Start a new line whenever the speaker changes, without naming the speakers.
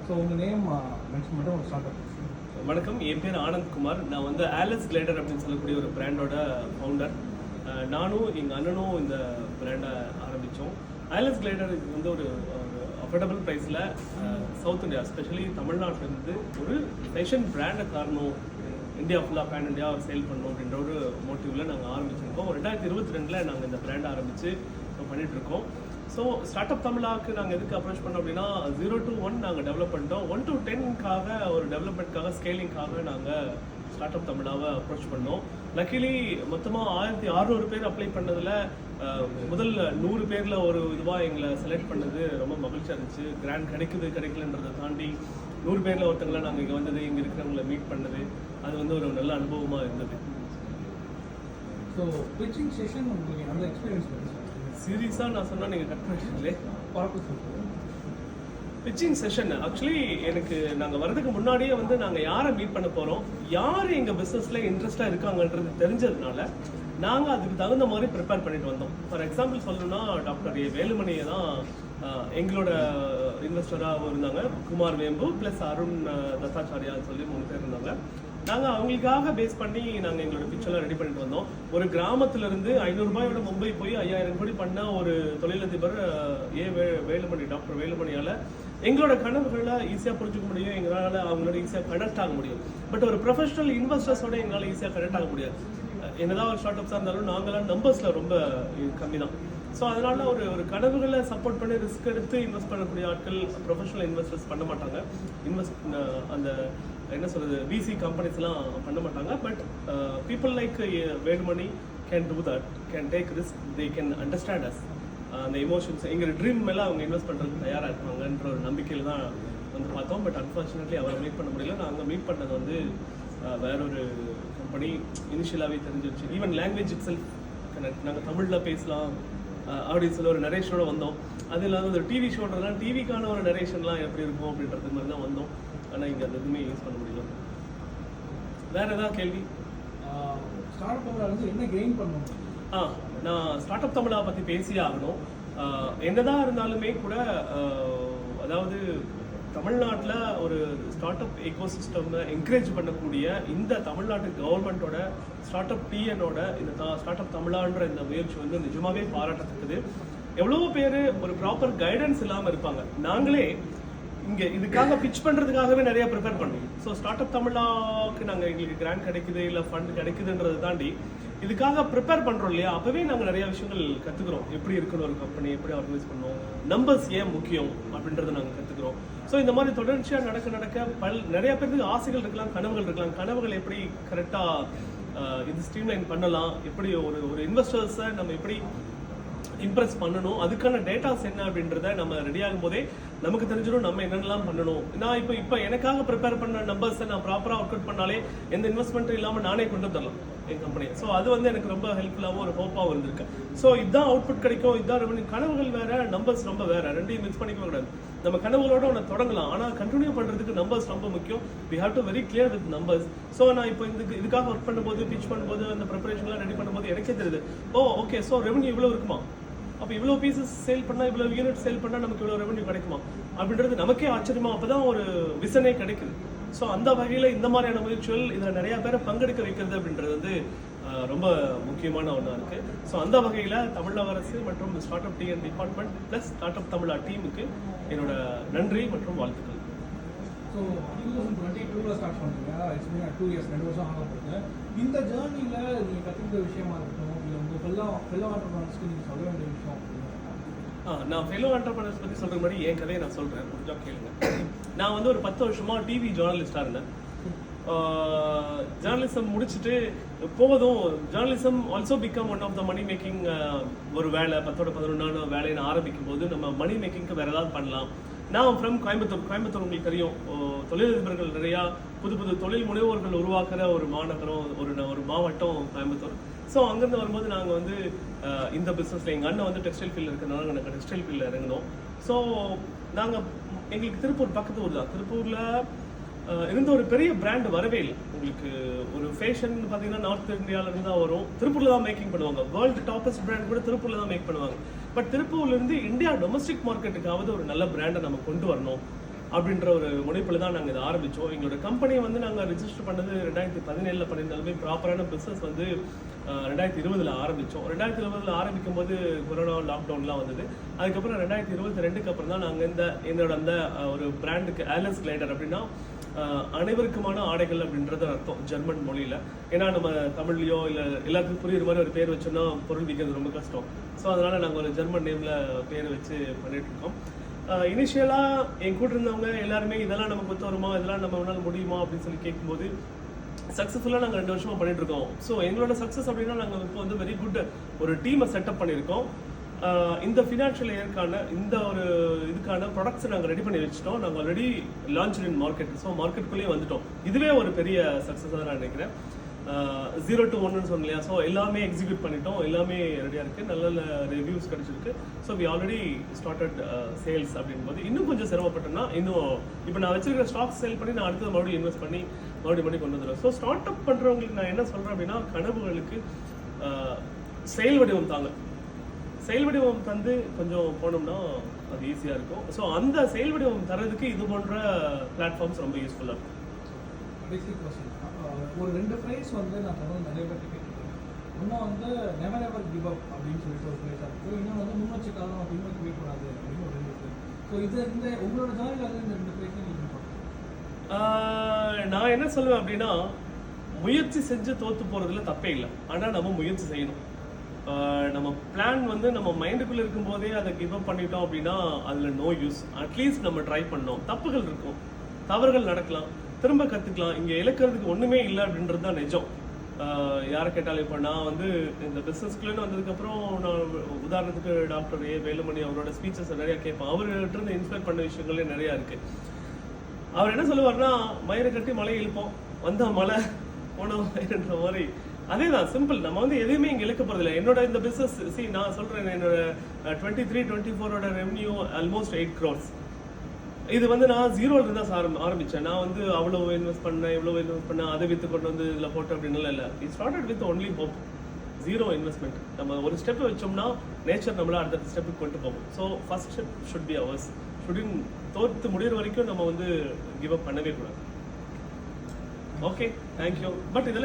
So உங்கள் name mention மட்டும் ஒரு ஸ்டார்ட் அப்.
வணக்கம், என் பேர் ஆனந்த் குமார். நான் வந்து ஆலஸ் கிளைடர் அப்படின்னு சொல்லக்கூடிய ஒரு பிராண்டோட ஃபவுண்டர். நானும் எங்கள் அண்ணனும் இந்த பிராண்டை ஆரம்பித்தோம். ஆலஸ் கிளைடர் இது வந்து ஒரு அஃபோர்டபுள் ப்ரைஸில் சவுத் இந்தியா, எஸ்பெஷலி தமிழ்நாட்டிலேருந்து ஒரு ஃபேஷன் பிராண்டை காரணம் இந்தியா ஃபுல்லாக பேன் இந்தியா சேல் பண்ணணும் அப்படின்ற ஒரு மோட்டிவில் நாங்கள் ஆரம்பிச்சிருக்கோம். 2022 நாங்கள் இந்த பிராண்டை ஆரம்பித்து பண்ணிகிட்ருக்கோம். ஸோ ஸ்டார்ட் அப் தமிழாவுக்கு நாங்கள் எதுக்கு அப்ரோச் பண்ணோம் அப்படின்னா 0 to 1 நாங்கள் டெவலப் பண்ணிட்டோம். 1 to 10க்காக ஒரு டெவலப்மெண்ட்காக ஸ்கேலிங்காக நாங்கள் ஸ்டார்ட் அப் தமிழாவை அப்ரோச் பண்ணோம். லக்கிலி மொத்தமாக 1600 பேர் அப்ளை பண்ணதில் முதல் 100 பேரில் ஒரு இதுவாக எங்களை செலக்ட் பண்ணது ரொம்ப மகிழ்ச்சியாக இருந்துச்சு. கிராண்ட் கிடைக்கலன்றதை தாண்டி 100 பேரில் ஒருத்தங்களை நாங்கள் இங்கே வந்தது, இங்கே இருக்கிறவங்களை மீட் பண்ணது, அது வந்து ஒரு நல்ல அனுபவமாக இருந்தது.
ஸோ பிச்சிங் செஷன் உங்களுக்கு நல்ல எக்ஸ்பீரியன்ஸ் பண்ணுங்க.
சீரியஸாக நான் சொன்னால் நீங்கள் கட் பண்ணிட்டீங்களே.
பரப்பு
பிச்சிங் செஷன் ஆக்சுவலி எனக்கு நாங்கள் வரதுக்கு முன்னாடியே வந்து நாங்கள் யாரை மீட் பண்ண போகிறோம், யார் எங்கள் பிஸ்னஸில் இன்ட்ரெஸ்டாக இருக்காங்கன்றது தெரிஞ்சதுனால நாங்கள் அதுக்கு தகுந்த மாதிரி ப்ரிப்பேர் பண்ணிட்டு வந்தோம். ஃபார் எக்ஸாம்பிள் சொல்லணும்னா டாக்டர் வேலுமணியை தான் எங்களோட இன்வெஸ்டராக இருந்தாங்க. குமார் வேம்பு ப்ளஸ் அருண் தத்தாச்சாரியான்னு சொல்லி 3 பேர் இருந்தாங்க. நாங்கள் அவங்களுக்காக பேஸ் பண்ணி நாங்கள் எங்களோட பிக்சர்லாம் ரெடி பண்ணிட்டு வந்தோம். ஒரு கிராமத்திலிருந்து 500 ரூபாயோட மும்பை போய் 5000 கோடி பண்ண ஒரு தொழிலதிபர் வேலுமணி, டாக்டர் வேலுமணியால் எங்களோட கனவுகளை ஈஸியாக புரிஞ்சுக்க முடியும், எங்களால் அவங்களோட ஈஸியாக கனெக்ட் ஆக முடியும். பட் ஒரு ப்ரொஃபஷனல் இன்வெஸ்டர்ஸோட எங்களால் ஈஸியாக கனெக்ட் ஆக முடியாது. என்னதான் ஒரு ஸ்டார்ட் அப்ஸாக இருந்தாலும் நாங்களாம் நம்பர்ஸில் ரொம்ப கம்மி தான். ஸோ அதனால ஒரு கனவுகளை சப்போர்ட் பண்ணி ரிஸ்க் எடுத்து இன்வெஸ்ட் பண்ணக்கூடிய ஆட்கள் ப்ரொஃபஷனல் இன்வெஸ்டர்ஸ் பண்ண மாட்டாங்க. அந்த என்ன சொல்கிறது, விசி கம்பெனிஸ்லாம் பண்ண மாட்டாங்க. But people like Velumani can do that, can take risk, they can understand us. அந்த எமோஷன்ஸ் எங்கள் ட்ரீம் மேலே அவங்க இன்வெஸ்ட் பண்ணுறதுக்கு தயாராக இருப்பாங்கன்ற ஒரு நம்பிக்கையில் தான் வந்து பார்த்தோம். பட் அன்ஃபார்ச்சுனேட்லி அவரை மீட் பண்ண முடியல. நாங்கள் மீட் பண்ணது வந்து வேறொரு கம்பெனி. இனிஷியலாகவே தெரிஞ்சிருச்சு. Even language it self connect. நாங்கள் தமிழில் பேசலாம் ஆடியன்ஸில் ஒரு நரேஷனோட வந்தோம். அது இல்லாத ஒரு டிவி ஷோன்றதுலாம் டிவிக்கான ஒரு நரேஷன்லாம் எப்படி இருக்கும் அப்படின்றது மாதிரி தான் வந்தோம். ஆனால் இங்கே அது எதுவுமே யூஸ் பண்ண முடியல. வேறு ஏதாவது கேள்வி?
ஸ்டார்ட் அப் தமிழா வந்து என்ன கெயின் பண்ணணும்?
நான் ஸ்டார்ட் அப் தமிழா பற்றி பேசியே ஆகணும். என்னதான் இருந்தாலுமே கூட அதாவது தமிழ்நாட்டில் ஒரு ஸ்டார்ட் அப் எக்கோசிஸ்டம் என்கரேஜ் பண்ணக்கூடிய இந்த தமிழ்நாட்டு கவர்மெண்ட்டோட ஸ்டார்ட் அப் டிஎனோட இந்த ஸ்டார்ட் அப் தமிழான்ற இந்த முயற்சி வந்து நிஜமாவே பாராட்டத்தக்கது. எவ்வளோ பேர் ஒரு ப்ராப்பர் கைடன்ஸ் இல்லாமல் இருப்பாங்க. நாங்களே இங்கே இதுக்காக பிச் பண்ணுறதுக்காகவே நிறைய ப்ரிப்பேர் பண்ணோம். ஸோ ஸ்டார்ட் அப் தமிழாவுக்கு எங்களுக்கு கிராண்ட் கிடைக்குது இல்லை ஃபண்ட் கிடைக்குதுன்றதை தாண்டி இதுக்காக ப்ரிப்பேர் பண்ணுறோம் இல்லையா, அப்போவே நாங்கள் நிறைய விஷயங்கள் கற்றுக்குறோம். எப்படி இருக்கணும் ஒரு கம்பெனி, எப்படி ஆர்கனைஸ் பண்ணணும், நம்பர்ஸ் ஏன் முக்கியம் அப்படின்றத நாங்கள் கற்றுக்குறோம். ஸோ இந்த மாதிரி தொடர்ச்சியாக நடக்க நிறைய பேருக்கு ஆசைகள் இருக்கலாம், கனவுகள் இருக்கலாம். கனவுகள் எப்படி கரெக்டாக இது ஸ்ட்ரீம்லைன் பண்ணலாம், எப்படி ஒரு இன்வெஸ்டர்ஸை நம்ம எப்படி இம்ப்ரெஸ் பண்ணணும், அதுக்கான டேட்டாஸ் என்ன அப்படின்றத நம்ம ரெடி ஆகும் போதே நமக்கு தெரிஞ்சிடும் நம்ம என்னென்னலாம் பண்ணணும். நான் இப்போ எனக்காக ப்ரிப்பேர் பண்ண நம்பர்ஸை நான் ப்ராப்பராக ஒர்க் அவுட் பண்ணாலே எந்த இன்வெஸ்ட்மெண்ட்டும் இல்லாமல் நானே கொண்டு தரலாம் என் கம்பெனியை. ஸோ அது வந்து எனக்கு ரொம்ப ஹெல்ப்ஃபுல்லாகவும் ஒரு ஹோப்பாகவும் இருந்திருக்கு. ஸோ இதுதான் அவுட்புட் கிடைக்கும், இதுதான் ரெவன்யூ. கனவுகள் வேறு, நம்பர்ஸ் ரொம்ப வேறு, ரெண்டையும் மிக்ஸ் பண்ணிக்க கூடாது. நம்ம கனவுகளோட ஒன்று தொடங்கலாம், ஆனால் கண்டினியூ பண்ணுறதுக்கு நம்பர்ஸ் ரொம்ப முக்கியம். We have to very clear with numbers. So நான் இப்போ இதுக்காக ஒர்க் பண்ணும்போது, பிச் பண்ணும்போது, அந்த ப்ரிப்பரேஷன்லாம் ரெடி பண்ணும்போது எனக்கே தெரியுது, ஓகே ஸோ ரெவன்யூ இவ்வளோ இருக்குமா, அப்போ இவ்வளோ பீசஸ் சேல் பண்ணால், இவ்வளோ யூனிட் சேல் பண்ணால் நமக்கு இவ்வளோ ரெவன்யூ கிடைக்குமா அப்படின்றது நமக்கே ஆச்சரியமா. அப்போ தான் ஒரு விசனே கிடைக்குது. ஸோ அந்த வகையில் இந்த மாதிரியான முயற்சிகள் இதில் நிறையா பேரை பங்கெடுக்க வைக்கிறது அப்படின்றது வந்து ரொம்ப முக்கியமான ஒன்றா இருக்குது. ஸோ அந்த வகையில் தமிழக அரசு மற்றும் start up TN department plus start up தமிழா டீமுக்கு என்னோட நன்றி மற்றும் வாழ்த்துக்கள்.
ஸோ 2022 ஸ்டார்ட் பண்ணுறீங்க, இட்ஸ் மீன் 2 இயர்ஸ், 2 வருஷம் ஆக போகுது. இந்த ஜேர்னியில் நீங்கள் கற்றுக்கிற விஷயமா இருக்கட்டும், இல்லை உங்கள் ஃபெல்லோ ஆண்டர்பிரனர்ஸ்க்கு நீங்கள் சொல்ல வேண்டிய விஷயம் அப்படின்னா?
நான் ஃபெல்லோ ஆண்டர்பிரனர்ஸ் பற்றி சொல்கிற மாதிரி என் கதையை நான் சொல்கிறேன், கொஞ்சம் கேளுங்க. நான் வந்து ஒரு 10 வருஷமாக டிவி ஜேர்னலிஸ்டாக இருந்தேன். ஜேர்னலிசம் முடிச்சுட்டு போதும், journalism also become one of the money making ஒரு வேலை. 10-11 வேலையை ஆரம்பிக்கும் போது நம்ம மணி மேக்கிங்க்கு வேறு ஏதாவது பண்ணலாம். நான் ஃப்ரம் கோயம்புத்தூர் உங்களுக்கு தெரியும், தொழிலதிபர்கள் நிறையா புது தொழில் முனைவோர்கள் உருவாக்குற ஒரு மாநகரம், ஒரு மாவட்டம் கோயம்புத்தூர். ஸோ அங்கேருந்து வரும்போது நாங்கள் வந்து இந்த பிஸ்னஸில் எங்கள் அண்ணன் வந்து டெக்ஸ்டைல் ஃபீல்டில் இருக்கிறதுனால நாங்கள் டெக்ஸ்டைல் ஃபீல்டில் இறங்கினோம். ஸோ எங்களுக்கு திருப்பூர் பக்கத்து ஊர் தான். திருப்பூரில் இருந்த ஒரு பெரிய பிராண்ட் வரவே இல்லை. உங்களுக்கு ஒரு ஃபேஷன் பார்த்தீங்கன்னா நார்த் இந்தியாவிலேருந்து தான் வரும், திருப்பூரில் தான் மேக்கிங் பண்ணுவாங்க. வேர்ல்டு டாப்பஸ்ட் பிராண்ட் கூட திருப்பூரில் தான் மேக் பண்ணுவாங்க. பட் திருப்பூர்லேருந்து இந்தியா டொமஸ்டிக் மார்க்கெட்டுக்காவது ஒரு நல்ல பிராண்டை நம்ம கொண்டு வரணும் அப்படின்ற ஒரு முனைப்பில் தான் நாங்கள் இதை ஆரம்பித்தோம். எங்களோட கம்பெனியை வந்து நாங்கள் ரிஜிஸ்டர் பண்ணது 2017 பண்ணியிருந்தாலுமே ப்ராப்பரான பிஸ்னஸ் வந்து 2020 ஆரம்பித்தோம். 2020 ஆரம்பிக்கும் போது கொரோனா லாக்டவுன்லாம் வந்தது. அதுக்கப்புறம் 2022 அப்புறம் தான் நாங்கள் என்னோட அந்த ஒரு பிராண்டுக்கு ஆலஸ் கிளைடர் அப்படின்னா அனைவருக்குமான ஆடைகள் அப்படின்றது அர்த்தம் ஜெர்மன் மொழியில். ஏன்னா நம்ம தமிழ்லையோ இல்லை எல்லாத்துக்கும் புரியுற மாதிரி ஒரு பேர் வச்சோன்னா பொருள் விற்கிறது ரொம்ப கஷ்டம். ஸோ அதனால் நாங்கள் ஒரு ஜெர்மன் நேமில் பேர் வச்சு பண்ணிகிட்ருக்கோம். இனிஷியலாக என் கூட இருந்தவங்க எல்லாருமே இதெல்லாம் நமக்கு ஒத்து வருமா, இதெல்லாம் நம்மளால முடியுமா அப்படின்னு சொல்லி கேட்கும்போது சக்ஸஸ்ஃபுல்லாக நாங்கள் 2 வருஷமாக பண்ணிகிட்ருக்கோம். ஸோ எங்களோட சக்ஸஸ் அப்படின்னா நாங்கள் இப்போ வந்து வெரி குட் ஒரு டீமை செட்டப் பண்ணியிருக்கோம். இந்த ஃபினான்ஷியல் இயர்க்கான இந்த ஒரு இதுக்கான ப்ராடக்ட்ஸை நாங்கள் ரெடி பண்ணி வச்சுட்டோம். நாங்கள் already launch in market. So மார்க்கெட்டுக்குள்ளேயே வந்துட்டோம். இதுவே ஒரு பெரிய சக்ஸஸாக நான் நினைக்கிறேன். 0 to 1 சொன்னோம் இல்லையா. ஸோ எல்லாமே எக்ஸிக்யூட் பண்ணிட்டோம், எல்லாமே ரெடியாக இருக்குது, நல்ல நல்ல ரிவ்யூஸ் கிடச்சிருக்கு. So we already started sales அப்படின்போது இன்னும் கொஞ்சம் சிரமப்பட்டோம்னா இன்னும் இப்போ நான் வச்சிருக்கிற ஸ்டாக்ஸ் சேல் பண்ணி நான் அடுத்தது மறுபடியும் இன்வெஸ்ட் பண்ணி மறுபடியும் கொண்டு வந்துடுவேன். ஸோ ஸ்டார்ட் அப் பண்ணுறவங்களுக்கு நான் என்ன சொல்கிறேன் அப்படின்னா, கனவுகளுக்கு செயல் வடிவம் தாங்க. செயல் வடிவம் தந்து கொஞ்சம் போனோம்னா அது ஈஸியாக இருக்கும். ஸோ அந்த செயல் வடிவம் தரதுக்கு இது போன்ற பிளாட்ஃபார்ம்ஸ் ரொம்ப யூஸ்ஃபுல்லாக இருக்கும்.
கடைசி கொஸ்டின், ஒரு 2 ஃப்ரேஸ் வந்து நான் தொடர்ந்து நிறைய பேர் கேட்டுருக்கேன். இன்னும் வந்து நெவர் எவர் கிவ் அப் அப்படின்னு சொல்லிட்டு ஒரு ஃப்ரேஸாக இருக்குது. இன்னொன்று வந்து முன் வச்ச காலம் பின்னோக்கி வைக்கூடாது அப்படின்னு ஒரு 2 இருக்குது. ஸோ இந்த உங்களோட ஜாலியில் வந்து இந்த 2 ஃப்ரேஸையும் நீங்கள்
நான் என்ன சொல்லுவேன் அப்படின்னா, முயற்சி செஞ்சு தோற்று போகிறதுல தப்பே இல்லை. ஆனால் நம்ம முயற்சி செய்யணும். நம்ம பிளான் வந்து நம்ம மைண்டுக்குள்ளே இருக்கும்போதே அதை கிவ் அப் பண்ணிட்டோம் அப்படின்னா அதில் நோ யூஸ். அட்லீஸ்ட் நம்ம ட்ரை பண்ணோம். தப்புகள் இருக்கும், தவறுகள் நடக்கலாம், திரும்ப கற்றுக்கலாம். இங்கே இழக்கிறதுக்கு ஒன்றுமே இல்லை அப்படின்றது தான் நிஜம். யாரை கேட்டாலும் இப்போ நான் வந்து இந்த பிஸ்னஸ்குள்ளேன்னு வந்ததுக்கப்புறம் நான் உதாரணத்துக்கு டாக்டர் ஏ வேலுமணி அவரோட ஸ்பீச்சஸ் நிறையா கேட்பேன். அவர்கிட்ட இருந்து இன்ஸ்பயர் பண்ண விஷயங்களே நிறையா இருக்குது. அவர் என்ன சொல்லுவார்னா, மயிரை கட்டி மலை இழுப்போம், வந்தால் மலை போனோம் மயிறுன்ற மாதிரி. அதே தான், சிம்பிள். நம்ம வந்து எதுவுமே இங்கே இழுக்க போகிறதில்ல. என்னோட இந்த பிஸ்னஸ் நான் சொல்கிறேன், என்னோட 23-24 ரெவன்யூ ஆல்மோஸ்ட் 8 crores. இது வந்து நான் 0ல தான் ஆரம்பித்தேன். நான் வந்து அவ்வளோ இன்வெஸ்ட் பண்ணேன், இவ்வளோ இன்வெஸ்ட் பண்ணேன், அதை விற்று கொண்டு வந்து இதில் போட்டு அப்படின்னுலாம் இல்லை. It started with only hope. 0 investment. நம்ம ஒரு ஸ்டெப் வச்சோம்னா நேச்சர் நம்மள அடுத்த ஸ்டெப்புக்கு கொண்டு போகும். So first step should be hours. Shouldn't தோற்று முடிகிற வரைக்கும் நம்ம வந்து கிவ் அப் பண்ணவே கூடாது. Okay, thank you. பட் இதெல்லாம்